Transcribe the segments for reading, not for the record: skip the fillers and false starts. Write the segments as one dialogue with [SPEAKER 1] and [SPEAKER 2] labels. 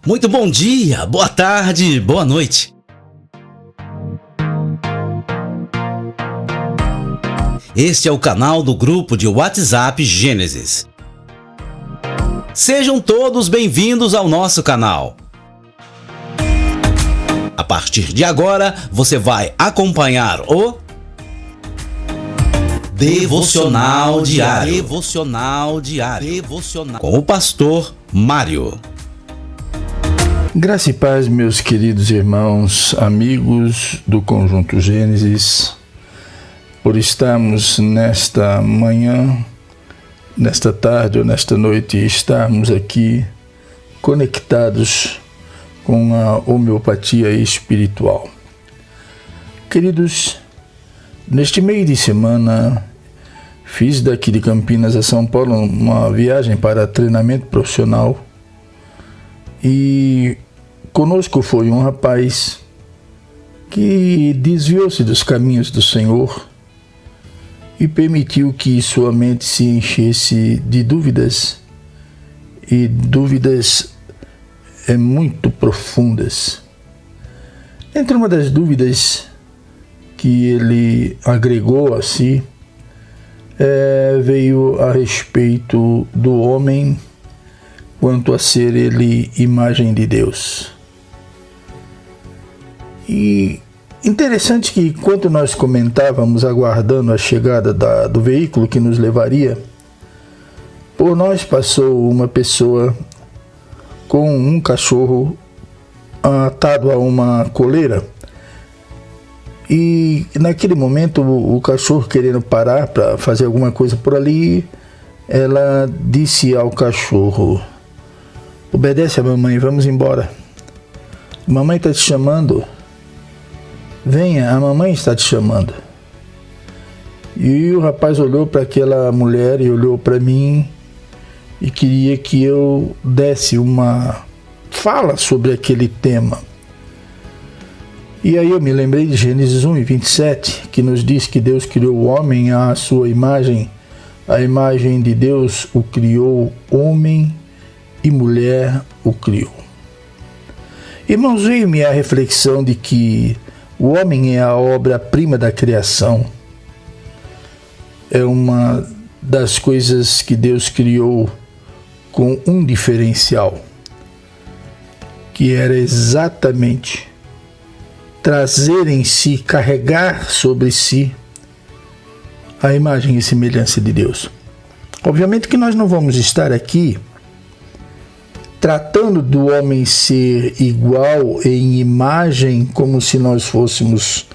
[SPEAKER 1] Muito bom dia, boa tarde, boa noite. Este é o canal do grupo de WhatsApp Gênesis. Sejam todos bem-vindos ao nosso canal. A partir de agora, você vai acompanhar o Devocional Diário. Com o pastor Mário.
[SPEAKER 2] Graça e paz, meus queridos irmãos, amigos do Conjunto Gênesis, por estarmos nesta manhã, nesta tarde ou nesta noite, estarmos aqui conectados com a homeopatia espiritual. Queridos, neste meio de semana, fiz daqui de Campinas a São Paulo uma viagem para treinamento profissional e conosco foi um rapaz que desviou-se dos caminhos do Senhor e permitiu que sua mente se enchesse de dúvidas, e dúvidas muito profundas. Entre uma das dúvidas que ele agregou a si, veio a respeito do homem quanto a ser ele imagem de Deus. E interessante que enquanto nós comentávamos, aguardando a chegada do veículo que nos levaria, por nós passou uma pessoa com um cachorro atado a uma coleira. E naquele momento o cachorro, querendo parar para fazer alguma coisa por ali, ela disse ao cachorro: obedece a mamãe, vamos embora. Mamãe está te chamando. Venha, a mamãe está te chamando. E o rapaz olhou para aquela mulher e olhou para mim e queria que eu desse uma fala sobre aquele tema. E aí eu me lembrei de Gênesis 1:27, que nos diz que Deus criou o homem à sua imagem. A imagem de Deus o criou, homem e mulher o criou. Irmãos, veio-me a reflexão de que o homem é a obra-prima da criação. É uma das coisas que Deus criou com um diferencial, que era exatamente trazer em si, carregar sobre si a imagem e semelhança de Deus. Obviamente que nós não vamos estar aqui tratando do homem ser igual em imagem como se nós fôssemos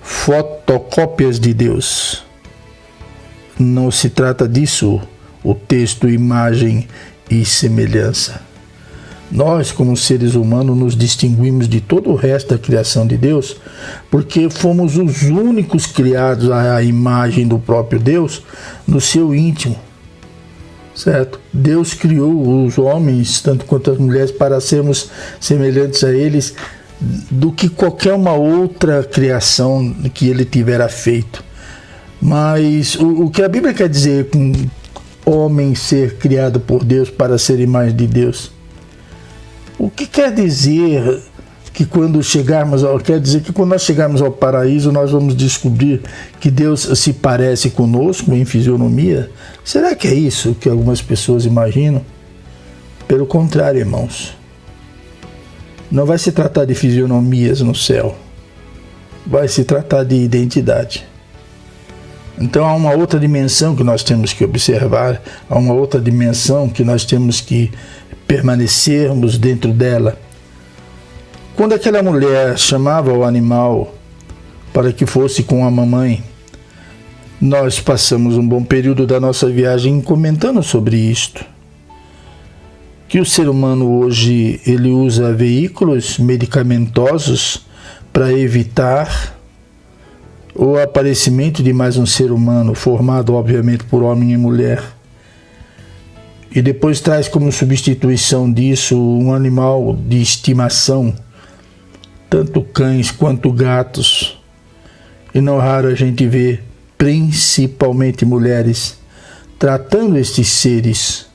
[SPEAKER 2] fotocópias de Deus. Não se trata disso o texto imagem e semelhança. Nós, como seres humanos, nos distinguimos de todo o resto da criação de Deus porque fomos os únicos criados à imagem do próprio Deus no seu íntimo. Certo? Deus criou os homens, tanto quanto as mulheres, para sermos semelhantes a eles do que qualquer uma outra criação que ele tivera feito. Mas o que a Bíblia quer dizer com homem ser criado por Deus para ser imagem de Deus? O que quer dizer que quando nós chegarmos ao paraíso nós vamos descobrir que Deus se parece conosco em fisionomia? Será que é isso que algumas pessoas imaginam? Pelo contrário, irmãos. Não vai se tratar de fisionomias no céu. Vai se tratar de identidade. Então há uma outra dimensão que nós temos que observar, há uma outra dimensão que nós temos que permanecermos dentro dela. Quando aquela mulher chamava o animal para que fosse com a mamãe, nós passamos um bom período da nossa viagem comentando sobre isto. Que o ser humano hoje ele usa veículos medicamentosos para evitar o aparecimento de mais um ser humano, formado obviamente por homem e mulher. E depois traz como substituição disso um animal de estimação, tanto cães quanto gatos. E não raro a gente vê, principalmente mulheres, tratando estes seres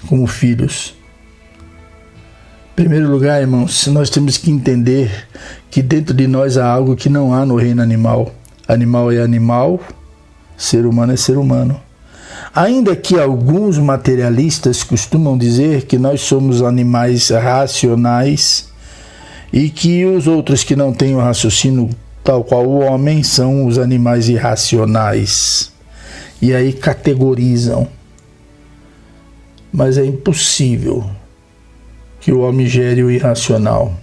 [SPEAKER 2] como filhos. primeiro lugar, irmãos, nós temos que entender que dentro de nós há algo que não há no reino animal. Animal é animal, ser humano é ser humano. Ainda que alguns materialistas costumam dizer que nós somos animais racionais e que os outros que não têm o raciocínio tal qual o homem são os animais irracionais. E aí categorizam. Mas é impossível que o homem gere o irracional.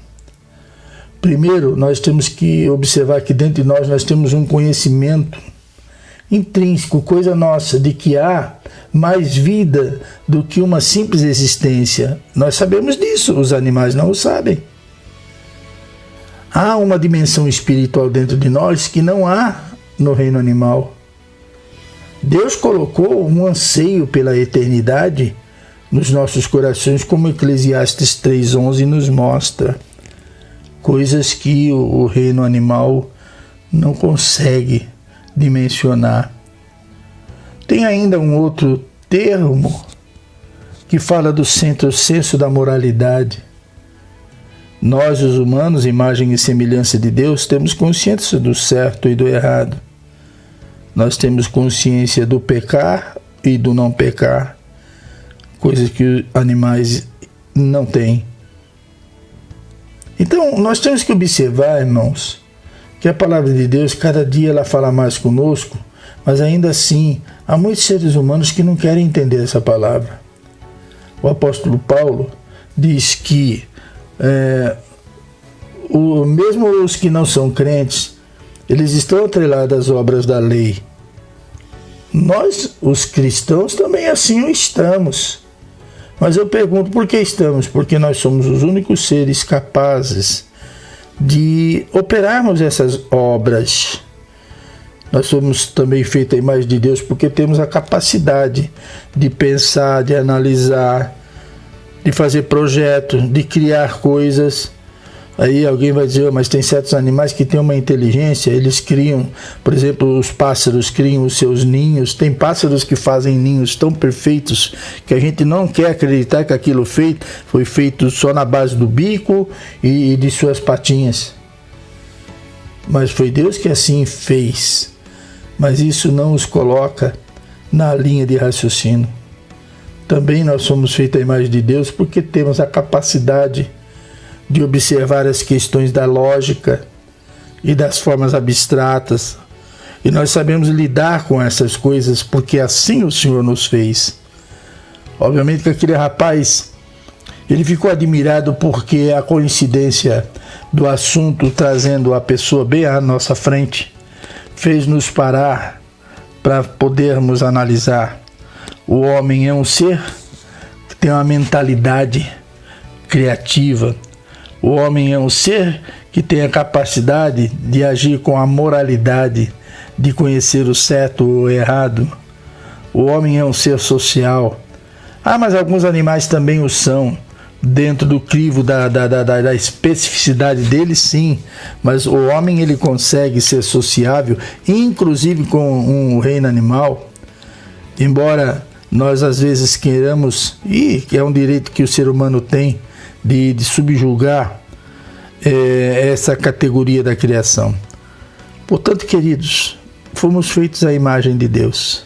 [SPEAKER 2] Primeiro, nós temos que observar que dentro de nós temos um conhecimento intrínseco, coisa nossa, de que há mais vida do que uma simples existência. Nós sabemos disso, os animais não o sabem. Há uma dimensão espiritual dentro de nós que não há no reino animal. Deus colocou um anseio pela eternidade nos nossos corações, como Eclesiastes 3:11 nos mostra. Coisas que o reino animal não consegue dimensionar. Tem ainda um outro termo que fala do senso da moralidade. Nós, os humanos, imagem e semelhança de Deus, temos consciência do certo e do errado. Nós temos consciência do pecar e do não pecar, coisas que os animais não têm. Então, nós temos que observar, irmãos, que a palavra de Deus, cada dia ela fala mais conosco, mas ainda assim, há muitos seres humanos que não querem entender essa palavra. O apóstolo Paulo diz que mesmo os que não são crentes, eles estão atrelados às obras da lei. Nós, os cristãos, também assim o estamos. Mas eu pergunto, por que estamos? Porque nós somos os únicos seres capazes de operarmos essas obras. Nós somos também feitos à imagem de Deus porque temos a capacidade de pensar, de analisar, de fazer projetos, de criar coisas. Aí alguém vai dizer, mas tem certos animais que têm uma inteligência, eles criam, por exemplo, os pássaros criam os seus ninhos. Tem pássaros que fazem ninhos tão perfeitos que a gente não quer acreditar que aquilo foi feito só na base do bico e de suas patinhas. Mas foi Deus que assim fez. Mas isso não os coloca na linha de raciocínio. Também nós somos feitos à imagem de Deus porque temos a capacidade de observar as questões da lógica e das formas abstratas. E nós sabemos lidar com essas coisas porque assim o Senhor nos fez. Obviamente que aquele rapaz, ele ficou admirado porque a coincidência do assunto trazendo a pessoa bem à nossa frente fez nos parar para podermos analisar. O homem é um ser que tem uma mentalidade criativa. O homem é um ser que tem a capacidade de agir com a moralidade, de conhecer o certo ou o errado. O homem é um ser social. Mas alguns animais também o são, dentro do crivo da especificidade deles, sim. Mas o homem ele consegue ser sociável, inclusive com um reino animal. Embora nós às vezes queiramos, e que é um direito que o ser humano tem, de subjugar essa categoria da criação. Portanto, queridos, fomos feitos à imagem de Deus.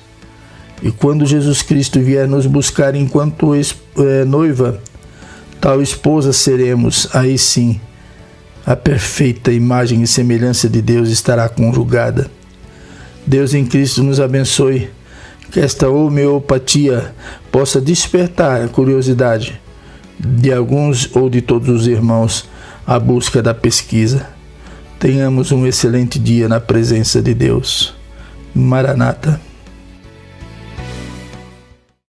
[SPEAKER 2] E quando Jesus Cristo vier nos buscar enquanto noiva, tal esposa seremos. Aí sim, a perfeita imagem e semelhança de Deus estará conjugada. Deus em Cristo nos abençoe. Que esta homeopatia possa despertar a curiosidade de alguns ou de todos os irmãos à busca da pesquisa. Tenhamos um excelente dia na presença de Deus. Maranata.